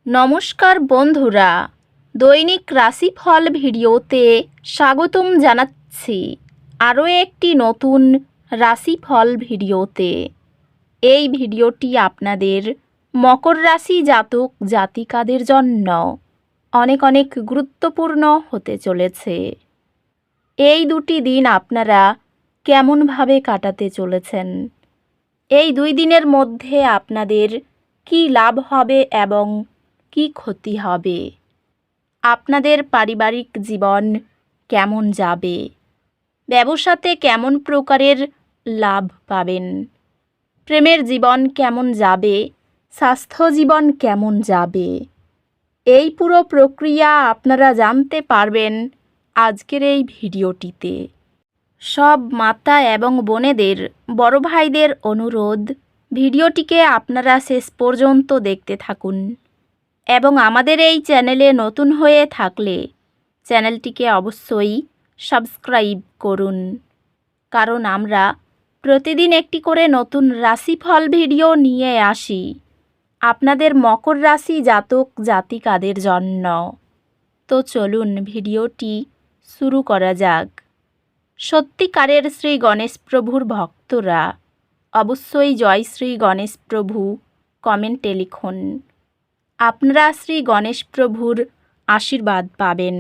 নমস্কার বন্ধুরা, দৈনিক রাশিফল ভিডিওতে স্বাগতম জানাচ্ছি আরও একটি নতুন রাশিফল ভিডিওতে। এই ভিডিওটি আপনাদের মকর রাশি জাতক জাতিকাদের জন্য অনেক অনেক গুরুত্বপূর্ণ হতে চলেছে। এই দুটি দিন আপনারা কেমনভাবে কাটাতে চলেছেন, এই 2 দিনের মধ্যে আপনাদের কী লাভ হবে এবং কী ক্ষতি হবে, আপনাদের পারিবারিক জীবন কেমন যাবে, ব্যবসাতে কেমন প্রকারের লাভ পাবেন, প্রেমের জীবন কেমন যাবে, স্বাস্থ্য জীবন কেমন যাবে, এই পুরো প্রক্রিয়া আপনারা জানতে পারবেন আজকের এই ভিডিওটিতে। সব মাতা এবং বোনেদের, বড় ভাইদের অনুরোধ, ভিডিওটিকে আপনারা শেষ পর্যন্ত দেখতে থাকুন এবং আমাদের এই চ্যানেলে নতুন হয়ে থাকলে চ্যানেলটিকে অবশ্যই সাবস্ক্রাইব করুন, কারণ আমরা প্রতিদিন একটি করে নতুন রাশিফল ভিডিও নিয়ে আসি আপনাদের মকর রাশি জাতক জাতিকাদের জন্য। তো চলুন ভিডিওটি শুরু করা যাক। সত্যিকারের শ্রী গণেশ প্রভুর ভক্তরা অবশ্যই জয় শ্রী গণেশ প্রভু কমেন্টে লিখুন। আপনারা শ্রী গণেশ প্রভুর আশীর্বাদ পাবেন,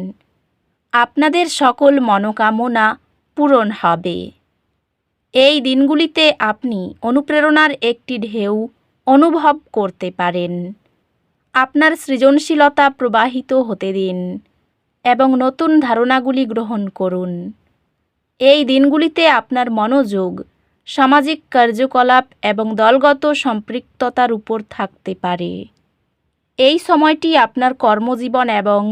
আপনাদের সকল মনোকামনা পূরণ হবে। এই দিনগুলিতে আপনি অনুপ্রেরণার একটি ঢেউ অনুভব করতে পারেন। আপনার সৃজনশীলতা প্রবাহিত হতে দিন এবং নতুন ধারণাগুলি গ্রহণ করুন। এই দিনগুলিতে আপনার মনোযোগ সামাজিক কার্যকলাপ এবং দলগত সম্পৃক্ততার উপর থাকতে পারে। এই সময়টি আপনার কর্মজীবন এবং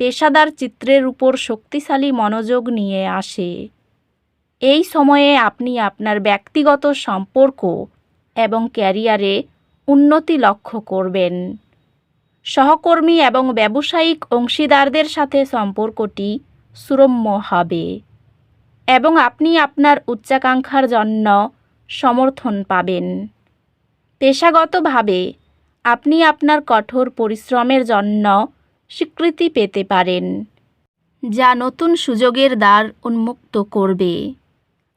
পেশাদার চিত্রের উপর শক্তিশালী মনোযোগ নিয়ে আসে। এই সময়ে আপনি আপনার ব্যক্তিগত সম্পর্ক এবং ক্যারিয়ারে উন্নতি লক্ষ্য করবেন। সহকর্মী এবং ব্যবসায়িক অংশীদারদের সাথে সম্পর্কটি সুরম্য হবে এবং আপনি আপনার উচ্চাকাঙ্ক্ষার জন্য সমর্থন পাবেন। পেশাগতভাবে আপনি আপনার কঠোর পরিশ্রমের জন্য স্বীকৃতি পেতে পারেন, যা নতুন সুযোগের দ্বার উন্মুক্ত করবে।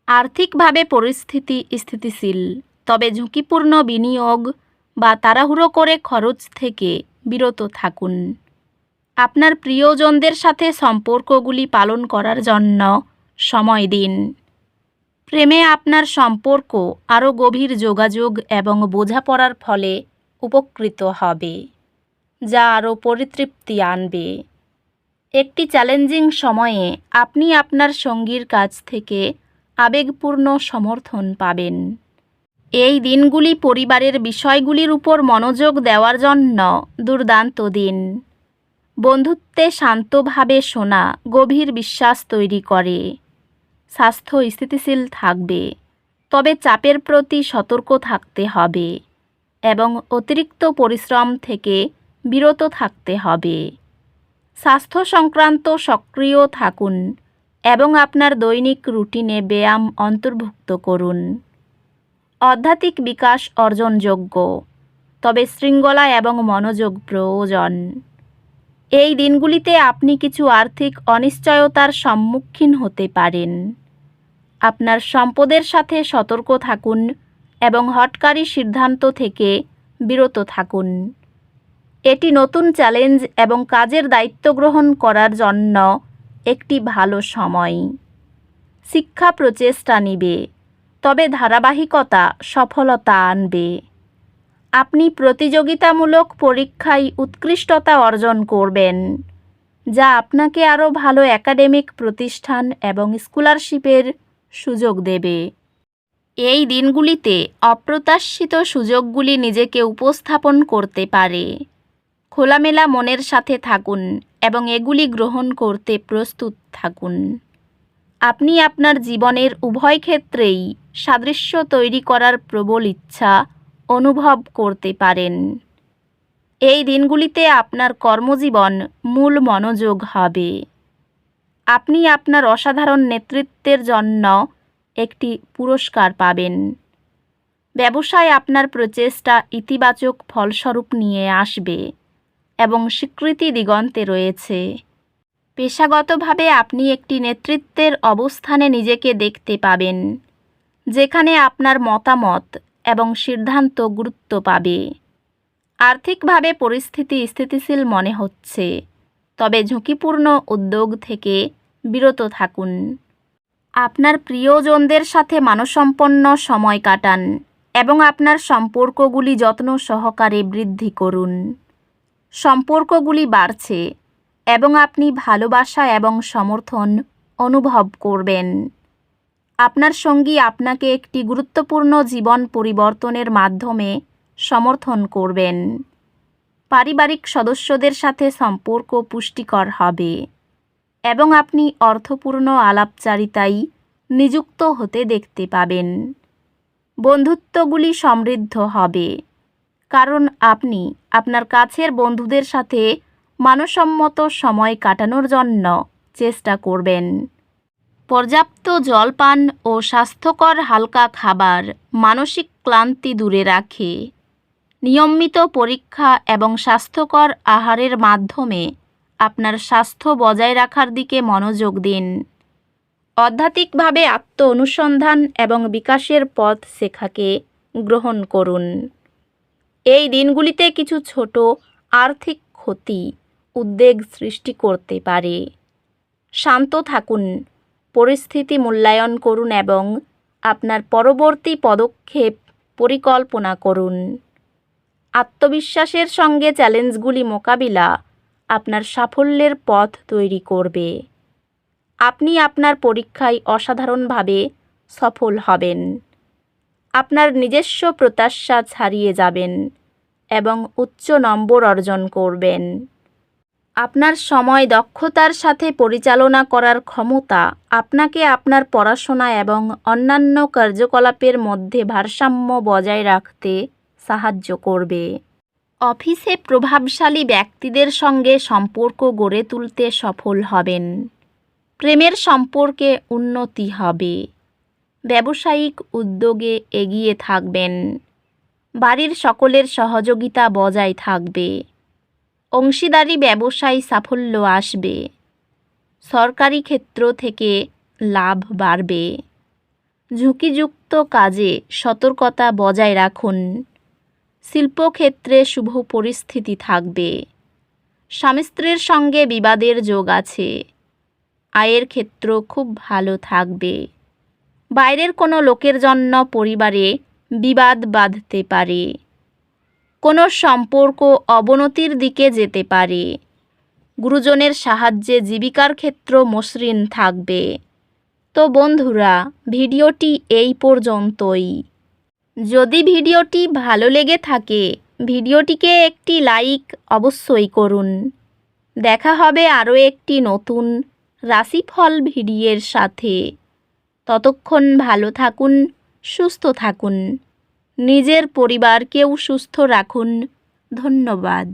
আর্থিকভাবে পরিস্থিতি স্থিতিশীল, তবে ঝুঁকিপূর্ণ বিনিয়োগ বা তাড়াহুড়ো করে খরচ থেকে বিরত থাকুন। আপনার প্রিয়জনদের সাথে সম্পর্কগুলি পালন করার জন্য সময় দিন। প্রেমে আপনার সম্পর্ক আরও গভীর যোগাযোগ এবং বোঝাপড়ার ফলে উপকৃত হবে, যা আরও পরিতৃপ্তি আনবে। একটি চ্যালেঞ্জিং সময়ে আপনি আপনার সঙ্গীর কাছ থেকে আবেগপূর্ণ সমর্থন পাবেন। এই দিনগুলি পরিবারের বিষয়গুলির উপর মনোযোগ দেওয়ার জন্য দুর্দান্ত দিন। বন্ধুত্বে শান্তভাবে শোনা গভীর বিশ্বাস তৈরি করে। স্বাস্থ্য স্থিতিশীল থাকবে, তবে চাপের প্রতি সতর্ক থাকতে হবে এবং অতিরিক্ত পরিশ্রম থেকে বিরত থাকতে হবে। স্বাস্থ্য সংক্রান্ত সক্রিয় থাকুন এবং আপনার দৈনিক রুটিনে ব্যায়াম অন্তর্ভুক্ত করুন। আধ্যাত্মিক বিকাশ অর্জনযোগ্য, তবে শৃঙ্খলা এবং মনোযোগ প্রয়োজন। এই দিনগুলিতে আপনি কিছু আর্থিক অনিশ্চয়তার সম্মুখীন হতে পারেন। আপনার সম্পদের সাথে সতর্ক থাকুন এবং হঠকারী সিদ্ধান্ত থেকে বিরত থাকুন। এটি নতুন চ্যালেঞ্জ এবং কাজের দায়িত্ব গ্রহণ করার জন্য একটি ভালো সময়। শিক্ষা প্রচেষ্টা নিবে, তবে ধারাবাহিকতা সফলতা আনবে। আপনি প্রতিযোগিতামূলক পরীক্ষায় উৎকৃষ্টতা অর্জন করবেন, যা আপনাকে আরও ভালো একাডেমিক প্রতিষ্ঠান এবং স্কলারশিপের সুযোগ দেবে। এই দিনগুলিতে অপ্রত্যাশিত সুযোগগুলি নিজেকে উপস্থাপন করতে পারে। খোলামেলা মনের সাথে থাকুন এবং এগুলি গ্রহণ করতে প্রস্তুত থাকুন। আপনি আপনার জীবনের উভয় ক্ষেত্রেই সাদৃশ্য তৈরি করার প্রবল ইচ্ছা অনুভব করতে পারেন। এই দিনগুলিতে আপনার কর্মজীবন মূল মনোযোগ হবে। আপনি আপনার অসাধারণ নেতৃত্বের জন্য একটি পুরস্কার পাবেন। ব্যবসায় আপনার প্রচেষ্টা ইতিবাচক ফলস্বরূপ নিয়ে আসবে এবং স্বীকৃতি দিগন্তে রয়েছে। পেশাগতভাবে আপনি একটি নেতৃত্বের অবস্থানে নিজেকে দেখতে পাবেন, যেখানে আপনার মতামত এবং সিদ্ধান্ত গুরুত্ব পাবে। আর্থিকভাবে পরিস্থিতি স্থিতিশীল মনে হচ্ছে, তবে ঝুঁকিপূর্ণ উদ্যোগ থেকে বিরত থাকুন। আপনার প্রিয়জনদের সাথে মানসম্পন্ন সময় কাটান এবং আপনার সম্পর্কগুলি যত্ন সহকারে বৃদ্ধি করুন। সম্পর্কগুলি বাড়ছে এবং আপনি ভালোবাসা এবং সমর্থন অনুভব করবেন। আপনার সঙ্গী আপনাকে একটি গুরুত্বপূর্ণ জীবন পরিবর্তনের মাধ্যমে সমর্থন করবেন। পারিবারিক সদস্যদের সাথে সম্পর্ক পুষ্টিকর হবে এবং আপনি অর্থপূর্ণ আলাপচারিতায় নিযুক্ত হতে দেখতে পাবেন। বন্ধুত্বগুলি সমৃদ্ধ হবে, কারণ আপনি আপনার কাছের বন্ধুদের সাথে মানসম্মত সময় কাটানোর জন্য চেষ্টা করবেন। পর্যাপ্ত জল পান ও স্বাস্থ্যকর হালকা খাবার মানসিক ক্লান্তি দূরে রাখে। নিয়মিত পরীক্ষা এবং স্বাস্থ্যকর আহারের মাধ্যমে আপনার স্বাস্থ্য বজায় রাখার দিকে মনোযোগ দিন। আধ্যাত্মিকভাবে আত্ম অনুসন্ধান এবং বিকাশের পথ শেখাকে গ্রহণ করুন। এই দিনগুলিতে কিছু ছোট আর্থিক ক্ষতি উদ্বেগ সৃষ্টি করতে পারে। শান্ত থাকুন, পরিস্থিতি মূল্যায়ন করুন এবং আপনার পরবর্তী পদক্ষেপ পরিকল্পনা করুন। আত্মবিশ্বাসের সঙ্গে চ্যালেঞ্জগুলি মোকাবিলা আপনার সাফল্যের পথ তৈরি করবে। আপনি আপনার পরীক্ষায় অসাধারণভাবে সফল হবেন। আপনার নিজস্ব প্রত্যাশা ছাড়িয়ে যাবেন এবং উচ্চ নম্বর অর্জন করবেন। আপনার সময় দক্ষতার সাথে পরিচালনা করার ক্ষমতা আপনাকে আপনার পড়াশোনা এবং অন্যান্য কার্যকলাপের মধ্যে ভারসাম্য বজায় রাখতে সাহায্য করবে। অফিসে প্রভাবশালী ব্যক্তিদের সঙ্গে সম্পর্ক গড়ে তুলতে সফল হবেন। প্রেমের সম্পর্কে উন্নতি হবে। ব্যবসায়িক উদ্যোগে এগিয়ে থাকবেন। বাড়ির সকলের সহযোগিতা বজায় থাকবে। অংশীদারি ব্যবসায় সাফল্য আসবে। সরকারি ক্ষেত্র থেকে লাভ বাড়বে। ঝুঁকিযুক্ত কাজে সতর্কতা বজায় রাখুন। শিল্পক্ষেত্রে শুভ পরিস্থিতি থাকবে। স্বামী স্ত্রীর সঙ্গে বিবাদের যোগ আছে। আয়ের ক্ষেত্র খুব ভালো থাকবে। বাইরের কোনো লোকের জন্য পরিবারে বিবাদ বাঁধতে পারে। কোনো সম্পর্ক অবনতির দিকে যেতে পারে। গুরুজনের সাহায্যে জীবিকার ক্ষেত্র মসৃণ থাকবে। তো বন্ধুরা, ভিডিওটি এই পর্যন্তই। যদি ভিডিওটি ভালো লেগে থাকে, ভিডিওটিকে একটি লাইক অবশ্যই করুন। দেখা হবে আরও একটি নতুন রাশিফল ভিডিওর সাথে। ততক্ষণ ভালো থাকুন, সুস্থ থাকুন, নিজের পরিবারকেও সুস্থ রাখুন। ধন্যবাদ।